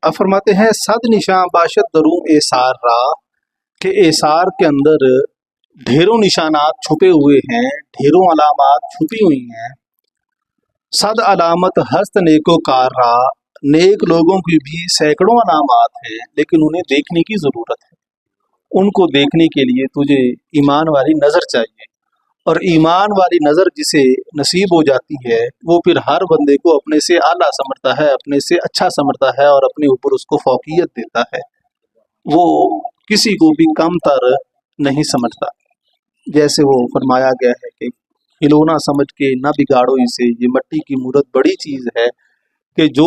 अब फरमाते हैं सद निशां बाशत दरूं एसार रा कि एसार के अंदर ढेरों निशानात छुपे हुए हैं, ढेरों अलामात छुपी हुई हैं। सद अलामत हस्त नेको कार रा, नेक लोगों की भी सैकड़ों अलामात हैं लेकिन उन्हें देखने की ज़रूरत है। उनको देखने के लिए तुझे ईमान वाली नज़र चाहिए, और ईमान वाली नज़र जिसे नसीब हो जाती है वो फिर हर बंदे को अपने से आला समझता है, अपने से अच्छा समझता है और अपने ऊपर उसको फौकियत देता है। वो किसी को भी कम तर नहीं समझता। जैसे वो फरमाया गया है कि खिलौना समझ के ना बिगाड़ो इसे, ये मिट्टी की मूरत बड़ी चीज़ है। कि जो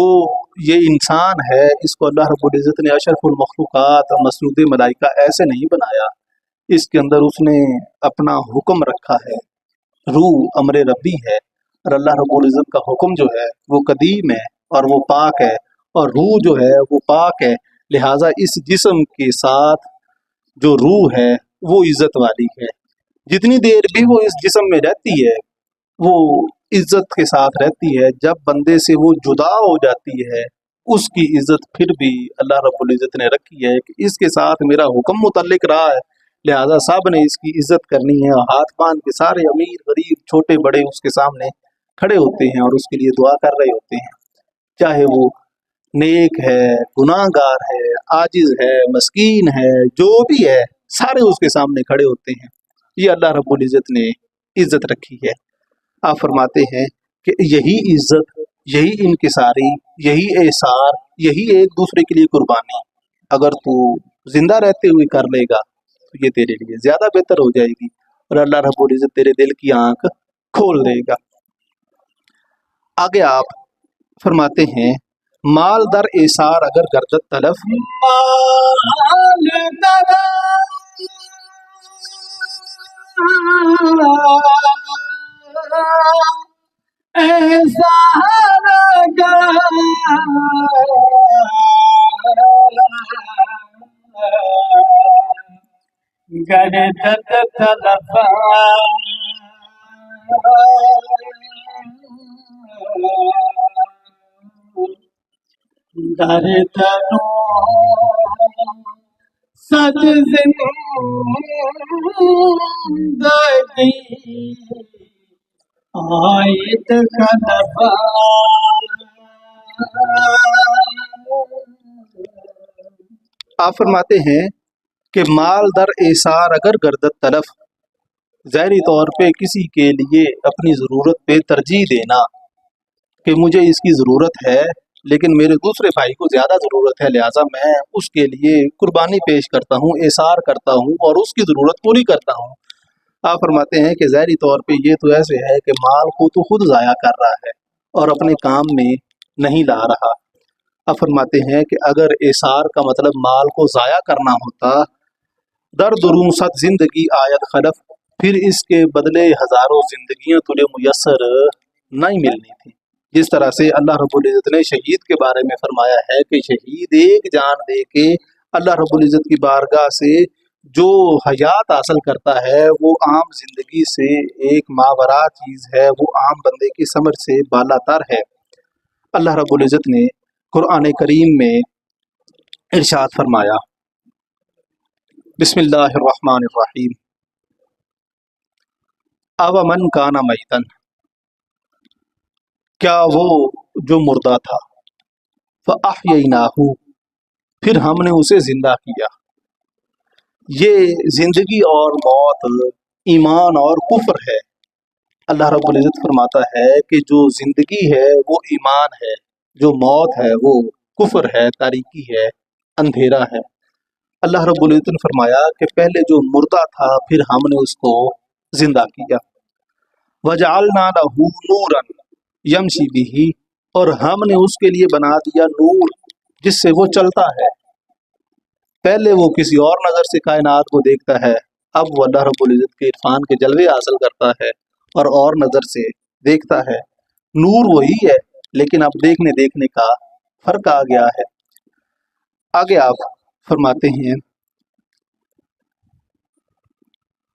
ये इंसान है इसको अल्लाह रब्बुल इज़्ज़त ने अशरफुल मखलूक़ात मसनूद मलाइका ऐसे नहीं बनाया, इसके अंदर उसने अपना हुक्म रखा है। रूह अमरे रब्बी है, और अल्लाह रब्बुल इज़्ज़त का हुक्म जो है वो कदीम है और वो पाक है, और रूह जो है वो पाक है। लिहाजा इस जिस्म के साथ जो रूह है वो इज़्ज़त वाली है। जितनी देर भी वो इस जिस्म में रहती है वो इज्जत के साथ रहती है। जब बंदे से वो जुदा हो जाती है उसकी इज्जत फिर भी अल्लाह रब्बुल इज़्ज़त ने रखी है कि इसके साथ मेरा हुक्म मुतल्लिक रहा है, लिहाजा सब ने इसकी इज्जत करनी है। और हाथ बांध के सारे अमीर गरीब छोटे बड़े उसके सामने खड़े होते हैं और उसके लिए दुआ कर रहे होते हैं, चाहे वो नेक है, गुनाहगार है, आजिज है, मस्कीन है, जो भी है सारे उसके सामने खड़े होते हैं। ये अल्लाह रब्बुल इज़्ज़त ने इज्जत रखी है। आप फरमाते हैं कि यही इज्जत, यही इनकिसारी, यही एसार, यही एक दूसरे के लिए कुर्बानी अगर तू जिंदा रहते हुए कर लेगा तो ये तेरे लिए ज्यादा बेहतर हो जाएगी और अल्लाह रब्बुल इज़्ज़त तेरे दिल की आंख खोल देगा। आगे आप फरमाते हैं माल दर एसार अगर गर्दत तलफ, गर्दत तलफ दर्दनो सद जिंदगी आयत खलफा। आप फरमाते हैं कि माल दर एसार अगर गर्दत तलफ, ज़ाहिरी तौर पे किसी के लिए अपनी ज़रूरत पे तरजीह देना कि मुझे इसकी ज़रूरत है लेकिन मेरे दूसरे भाई को ज़्यादा ज़रूरत है, लिहाजा मैं उसके लिए कुर्बानी पेश करता हूँ, एसार करता हूँ और उसकी ज़रूरत पूरी करता हूँ। आप फरमाते हैं कि ज़ाहिरी तौर पे ये तो ऐसे है कि माल को तो खुद ज़ाया कर रहा है और अपने काम में नहीं ला रहा। अब फरमाते हैं कि अगर एसार का मतलब माल को ज़ाया करना होता, दर दुरूं सद जिंदगी आयत खलफ, फिर इसके बदले हज़ारों जिंदगियां तुझे मुयस्सर नहीं मिलनी थी। जिस तरह से अल्लाह रब्बुल इज़्ज़त ने शहीद के बारे में फरमाया है कि शहीद एक जान दे के अल्लाह रब्बुल इज़्ज़त की बारगाह से जो हयात हासिल करता है वो आम जिंदगी से एक मावरा चीज़ है, वो आम बंदे की समझ से बालातर है। अल्लाह रब्बुल इज़्ज़त ने कुरान करीम में इरशाद फरमाया, बिस्मिल्लाहिर्रहमानिर्रहीम, अवमन काना मैतन, क्या वो जो मुर्दा था, फ़अहयैनाहु, फिर हमने उसे जिंदा किया। ये जिंदगी और मौत, ईमान और कुफ्र है। अल्लाह रब्बुल इज़्ज़त फरमाता है कि जो जिंदगी है वो ईमान है, जो मौत है वो कुफ्र है, तारीकी है, अंधेरा है। अल्लाह रब्बुल इज़्ज़त ने फरमाया कि पहले जो मुर्दा था फिर हमने उसको जिंदा किया। वजअलना लहू नूरन यमशी बिही, और हमने उसके लिए बना दिया नूर जिससे वो चलता है। पहले वो किसी और नज़र से कायनात को देखता है, अब वो अल्लाह रब्बुल इज़्ज़त के इरफान के जलवे हासिल करता है और नज़र से देखता है। नूर वही है लेकिन अब देखने का फर्क आ गया है। आगे आप फरमाते हैं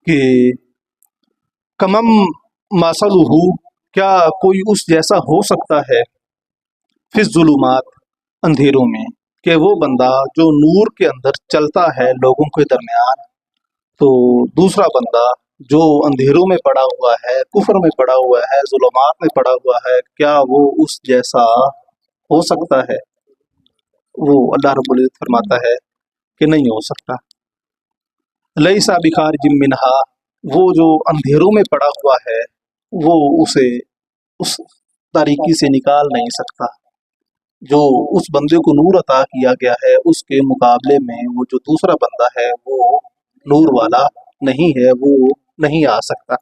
कि कमम मासलुहु, क्या कोई उस जैसा हो सकता है, फिज़ ज़ुलुमात, अंधेरों में, کہ وہ بندہ جو نور کے اندر چلتا ہے لوگوں کے درمیان، تو دوسرا بندہ جو اندھیروں میں پڑا ہوا ہے، کفر میں پڑا ہوا ہے، ظلمات میں پڑا ہوا ہے، کیا وہ اس جیسا ہو سکتا ہے؟ وہ اللہ رب العزت فرماتا ہے کہ نہیں ہو سکتا۔ لیسا بخارج منہا، وہ جو اندھیروں میں پڑا ہوا ہے وہ اسے اس تاریکی سے نکال نہیں سکتا۔ جو اس بندے کو نور عطا کیا گیا ہے اس کے مقابلے میں وہ جو دوسرا بندہ ہے وہ نور والا نہیں ہے، وہ نہیں آ سکتا۔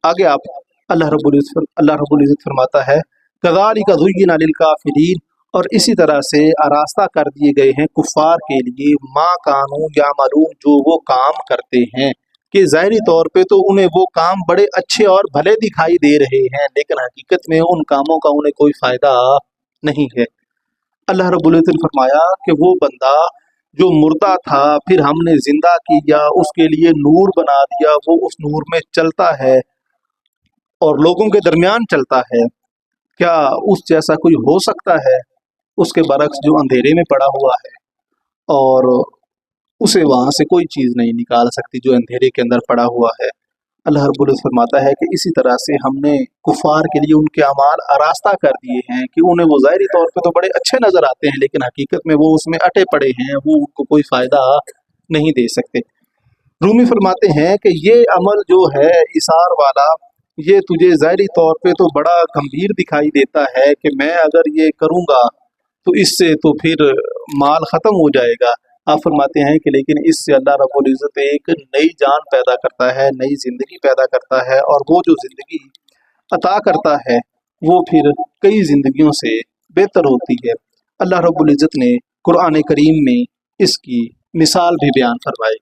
آگے آپ اللہ رب العزت فرماتا ہے کذالک زین للکافرین، اور اسی طرح سے آراستہ کر دیے گئے ہیں کفار کے لیے ما کانوا یعملون، جو وہ کام کرتے ہیں، کہ ظاہری طور پہ تو انہیں وہ کام بڑے اچھے اور بھلے دکھائی دے رہے ہیں، لیکن حقیقت میں ان کاموں کا انہیں کوئی فائدہ نہیں ہے۔ اللہ رب العزت نے فرمایا کہ وہ بندہ جو مردہ تھا پھر ہم نے زندہ کیا، اس کے لیے نور بنا دیا، وہ اس نور میں چلتا ہے اور لوگوں کے درمیان چلتا ہے، کیا اس جیسا کوئی ہو سکتا ہے؟ اس کے برعکس جو اندھیرے میں پڑا ہوا ہے اور اسے وہاں سے کوئی چیز نہیں نکال سکتی جو اندھیرے کے اندر پڑا ہوا ہے۔ اللہ رب العزت فرماتا ہے کہ اسی طرح سے ہم نے کفار کے لیے ان کے اعمال آراستہ کر دیے ہیں کہ انہیں وہ ظاہری طور پہ تو بڑے اچھے نظر آتے ہیں، لیکن حقیقت میں وہ اس میں اٹے پڑے ہیں، وہ ان کو کوئی فائدہ نہیں دے سکتے۔ رومی فرماتے ہیں کہ یہ عمل جو ہے اثار والا، یہ تجھے ظاہری طور پہ تو بڑا گمبھیر دکھائی دیتا ہے کہ میں اگر یہ کروں گا تو اس سے تو پھر مال ختم ہو جائے گا۔ آپ فرماتے ہیں کہ لیکن اس سے اللہ رب العزت ایک نئی جان پیدا کرتا ہے، نئی زندگی پیدا کرتا ہے، اور وہ جو زندگی عطا کرتا ہے وہ پھر کئی زندگیوں سے بہتر ہوتی ہے۔ اللہ رب العزت نے قرآن کریم میں اس کی مثال بھی بیان فرمائی۔